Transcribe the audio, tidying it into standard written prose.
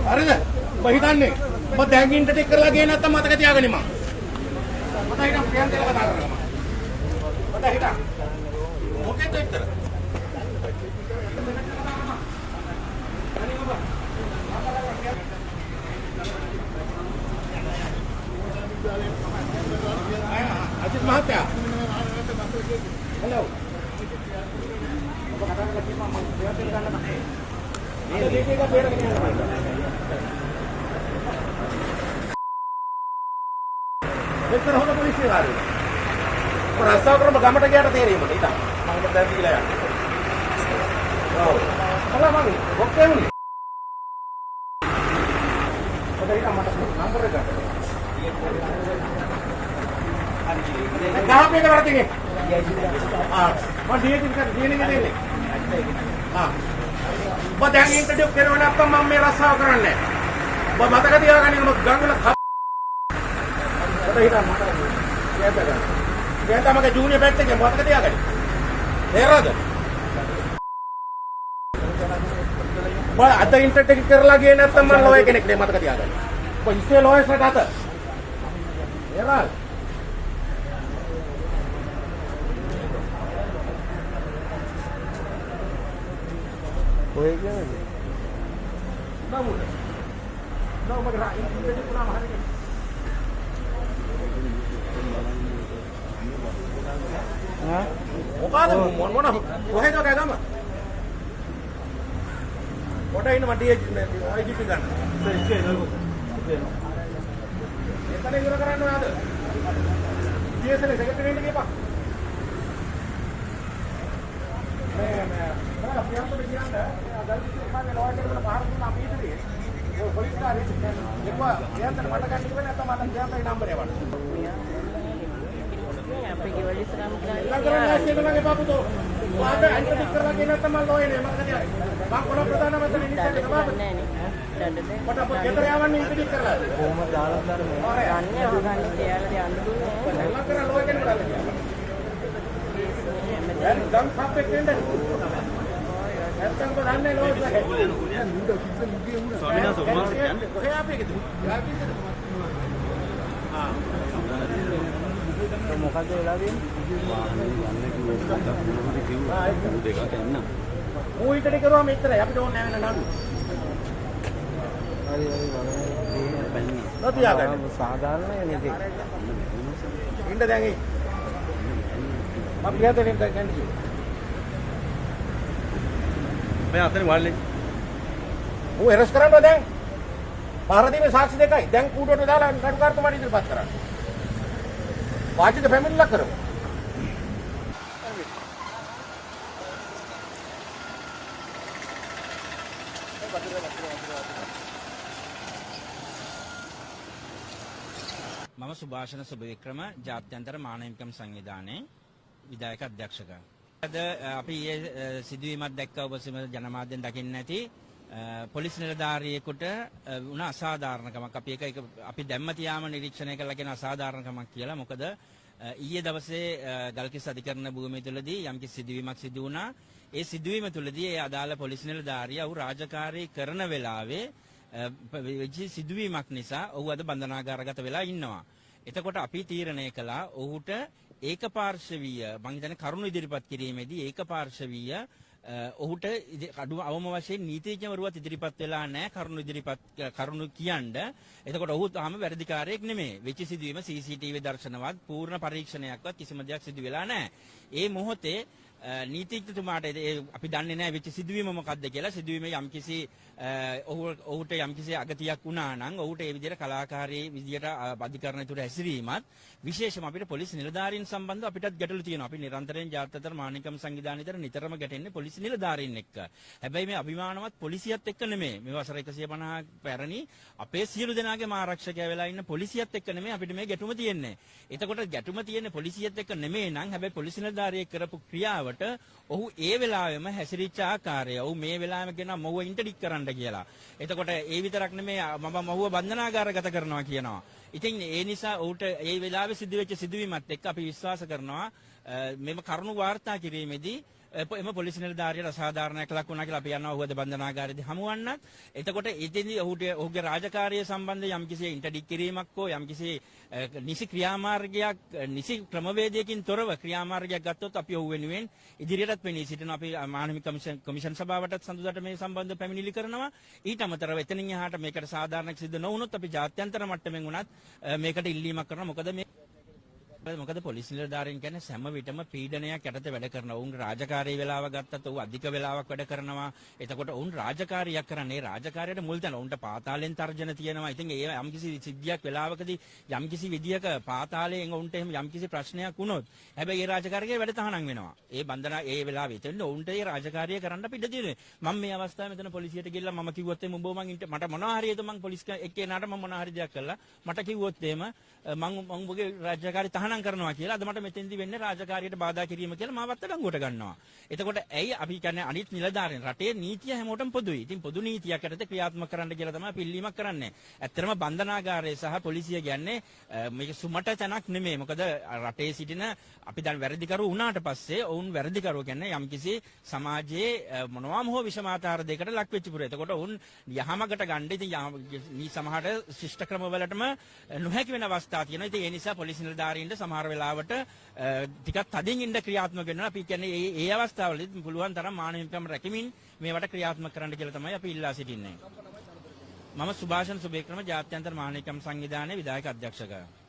හරිද? ඔබ හිතන්නේ ඔබ දැන් ඉන්ටර්ටෙක් කරලා ගියේ නැත්තම් මතක තියාගනි මම. මට හිතන් ප්‍රියන්තල කතා කරනවා. මට හිතන්. මොකෙද උත්තර? අජිත් මහත්තයා. හෙලෝ. ඔබ කතා කරලා කිව්වා මම ප්‍රියන්තල ගන්න නැහැ. මේ දෙකේක බේරගෙන යනවා. මෙතන හොඳ පොලිසිය කාර්යය. රස්සාව කරම ගමට ගියට තේරෙයිමද? ඉතින් මම දැන් දීලා යන්න. ඔව්. කොහොමද මගේ? ඔක්කොම උනේ. ඔතන ඉතින් මට නම්බර එක ගන්න. ගහපේක වරදිනේ. මම ඩීඑටි එක ඩීඑනි එක දෙන්නේ. ඔබ දැන් ඉන්ටර්වියු කරනවා නැත්නම් මම මේ රස්සාව කරන්නේ නැහැ. ඔබ මතක තියාගන්න මම ගංගල හිතන්න මට මගේ ජූනියර් බැච් එකේ මතක තියාගන්න. තේරෙනවද? බල අද ඉන්ටර්ටෙක් කරලා ගියේ නැත්නම් මම ලෝයර් කෙනෙක් නේ මතක තියාගන්න. ඔබ ඉස්සේ ලෝයර්ස්ට අත. තේරෙනවද? ඔය කියන්නේ නමුත් මගේ රා ඉන්ටර්ටෙක් කරාම හරියට මොකද මොන කොහෙද ගම කොට ඉන්න මඩිය IGP ගන්න එතන ඉවර කරන්න ඕනද DSL සෙක්‍රටරි එන්න ගියපා මේ ප්‍රියන්තට කියන්නේ අදල්ලි මගේ ලෝයර් කෙනෙකුට පහර දුන්නා අපි ඉදිරියේ ඔය පොලිස් කාර්යය එක්වා ප්‍රියන්තට මට ගන්න කිව්වේ නැත්නම් මට ප්‍රියන්තගේ නම්බරේ වන්න අපේ ගෙවල් ඉස්සරහම කරන්නේ සේකලගේ පාපුතෝ වාද අන්තිම කරලා කියන තමයි ලෝයර් නේ මම කියන්නේ මම කොළ ප්‍රධාන මන්ත්‍රී නිසාද සභාපති නෑ නේ මට අප ගෙදර යවන්නේ ඉදිරි කරලා කොහොමද දාලා ගන්නේ අහගන්නේ කියලා යන්න දුන්නේ මම කරා ලෝයර් කෙනෙකුට දැන් ගම් කාපෙක් දෙන්නේ නැත්තම් බලන්නේ ලෝයර් ස්වාමීනා සෝමාර කියන්නේ කොහේ අපේකද මොකද වෙලා තියෙන්නේ? වාහනේ යන්නේ කිව්වා දෙකක් එන්න. ඌ ඊටට කරුවා මෙච්චරයි අපිට ඕනේ නැහැ වෙන නඩු. හරි බැන්නේ. නොතියාගන්න. සාධාරණයි නේද? ඉන්න දැන් එයි. මම ගියතෙන් දැන් ගන්නේ. මම අතන වල්ලේ. ඌ එරස් කරන්න දැන්. පාරදීමේ සාක්ෂි දෙකයි. දැන් කූඩුවට දාලා නඩුකාරතුමාට ඉදිරිපත් කරන්න. වාචික පැමිණිල්ලක් කරමු. මම සුභාෂණ සුභවික්‍රම ජාත්‍යන්තර මානව හිමිකම් සංවිධානයේ විධායක අධ්‍යක්ෂක. අද අපි ඊයේ සිදුවීමක් දැක්කා ඔබ සමග ජනමාධ්‍යෙන් දකින්න ඇති පොලිස් නිලධාරියෙකුට වුණ අසාධාරණකමක් අපි දැම්ම තියාම නිරීක්ෂණය කළා කියන අසාධාරණකමක් කියලා. මොකද ඊයේ දවසේ ගල්කිස්ස අධිකරණ භූමිය තුළදී යම්කිසි සිදුවීමක් සිදු වුණා. ඒ සිදුවීම තුළදී ඒ අදාළ පොලිස් නිලධාරියා ඔහු රාජකාරී කරන වෙලාවේ වෙච්ච සිදුවීමක් නිසා ඔහු අද බන්ධනාගාරගත වෙලා ඉන්නවා. එතකොට අපි තීරණය කළා ඔහුට ඒකපාර්ශවීය මම හිතන්නේ කරුණු ඉදිරිපත් කිරීමේදී ඒකපාර්ශවීය ඔහුට අඩු අවම වශයෙන් නීතිඥවරුවත් ඉදිරිපත් වෙලා නැහැ කරුණු කියන්න. එතකොට ඔහු තාම වැරදිකාරයෙක් නෙමෙයි. වෙච්ච සිදුවීම CCTV දර්ශනවත් පූර්ණ පරීක්ෂණයක්වත් කිසිම දෙයක් සිදු වෙලා නැහැ. ඒ මොහොතේ නීතිඥතුමාට අපි දන්නේ නැහැ වෙච්ච සිදුවීම මොකක්ද කියලා. සිදුවීමේ යම්කිසි ඔහුට යම්කිසි අගතියක් වුණා නම් ඔහුට ඒ විදිහට කලාකාරී විදිහට අධිකරණ තුර හැසිරීමත් විශේෂම අපිට පොලිස් නිලධාරීන් සම්බන්ධව අපිටත් ගැටලු තියෙනවා. අපි නිරන්තරයෙන් ජාත්‍යන්තර මානව හිමිකම් සංවිධානයේතර නිතරම ගැටෙන්නේ පොලිස් නිලධාරීන් එක්ක. හැබැයි මේ අභිමානවත් පොලිසියත් එක්ක නෙමෙයි. මේ වසර 150 පැරණි අපේ සියලු දෙනාගේම ආරක්ෂකයා වෙලා ඉන්න පොලිසියත් එක්ක නෙමෙයි අපිට මේ ගැටුම තියෙන්නේ. එතකොට ගැටුම තියෙන්නේ පොලිසියත් එක්ක නෙමෙයි නම් හැබැයි පොලිස් නිලධාරියෙක් කරපු ක්‍රියාවට ඔහු ඒ වෙලාවෙම හැසිරීච්ච ආකාරය ඔහු මේ වෙලාවෙම කියන මොහුව ඉන්ටර්ඩික් කරන්න කියලා. එතකොට ඒ විතරක් නෙමෙයි මම මොහුව බන්ධනාගාරගත කරනවා කියනවා. ඉතින් ඒ නිසා ඔහුට ඒ වෙලාවේ සිදුවෙච්ච සිදුවීමත් එක්ක අපි විශ්වාස කරනවා මෙම කරුණු වාර්තා කිරීමේදී එම පොලිස් නිලධාරියට අසාධාරණයක් ලක් වුණා කියලා අපි යනවා ඔහුද බන්ධනාගාරයේදී හමුවන්නත්. එතකොට එතෙන්දී ඔහුගේ රාජකාරිය සම්බන්ධ යම්කිසි ඉන්ටර්ඩික් කිරීමක් හෝ යම්කිසි නිසි ක්‍රියාමාර්ගයක් නිසි ක්‍රමවේදයකින් තොරව ක්‍රියාමාර්ගයක් ගත්තොත් අපි ඔහු වෙනුවෙන් ඉදිරියටත් පෙනී සිටින අපි මානව කමිෂන් සභාවටත් සඳුදාට මේ සම්බන්ධ පැමිණිලි කරනවා. ඊට අමතරව එතනින් එහාට මේකට සාධාරණයක් සිද්ධ නොවුනොත් අපි ජාත්‍යන්තර මට්ටමින් උනත් මේකට ඉල්ලීමක් කරනවා. මොකද පොලිස් නිලධාරීන් කියන්නේ හැම විටම පීඩනයක් යටතේ වැඩ කරනවා. ඔවුන් රාජකාරී වෙලාව ගත්තත් ඔව් අධික වෙලාවක් වැඩ කරනවා. එතකොට ඔවුන් රාජකාරියක් කරන්නේ රාජකාරියට මුල් තැන. ඔවුන්ට පාතාලෙන් තර්ජන තියෙනවා. ඉතින් ඒ යම්කිසි සිද්ධියක් වෙලාවකදී යම්කිසි විදියක පාතාලයෙන් ඔවුන්ට එහෙම යම්කිසි ප්‍රශ්නයක් වුණොත් හැබැයි ඒ රාජකාරියේ වැඩ තහනම් වෙනවා. ඒ බන්ධන ඒ වෙලාවෙ එතෙන් ඔවුන්ට ඒ රාජකාරිය කරන්න පිට තියෙන්නේ. මම මේ අවස්ථාවේ මෙතන පොලිසියට ගිහලා මම කිව්වොත් එහම උඹ මට මොනවා හරියද මං පොලිස් එක්කේනාට මම මොනවා හරි දෙයක් කළා. මට කිව්වොත් එහෙම මං උඹගේ රාජකාරිය තහනම් කරනවා කියලා. අද මට මෙතෙන්දි වෙන්නේ රාජකාරියට බාධා කිරීම කියලා මාවත් අඩංගුවට ගන්නවා. එතකොට ඇයි අපි කියන්නේ අනිත් නිලධාරීන් රටේ නීතිය හැමෝටම පොදුයි. ඉතින් පොදු නීතියක් යටතේ ක්‍රියාත්මක කරන්න කියලා තමයි පිළිීමක් කරන්නේ. ඇත්තටම බන්ධනාගාරය සහ පොලිසිය කියන්නේ මේක සුමට තැනක් නෙමෙයි. මොකද රටේ සිටින අපි දැන් වැරදිකරු වුණාට පස්සේ ඔවුන් වැරදිකරු කියන්නේ යම්කිසි සමාජයේ මොනවාම හෝ විෂමාතාර දෙකට ලක් වෙච්ච පුර. එතකොට ඔවුන් යහමකට ගන්න ඉතින් මේ සමහර ශිෂ්ට ක්‍රමවලටම නොහැකි වෙන අවස්ථා තියෙනවා. ඉතින් ඒ නිසා පොලිස් නිලධාරීන්ට සමහර වෙලාවට ටිකක් තදින් ඉන්න ක්‍රියාත්මක වෙනවා. අපි කියන්නේ ඒ අවස්ථාවලදී පුළුවන් තරම් මානව හිමිකම් රැකීමෙන් මේවට ක්‍රියාත්මක කරන්න කියලා තමයි අපි ඉල්ලා සිටින්නේ. මම සුභාෂන් සුබේක්‍රම ජාත්‍යන්තර මානව හිමිකම් සංවිධානයේ විධායක අධ්‍යක්ෂකයා.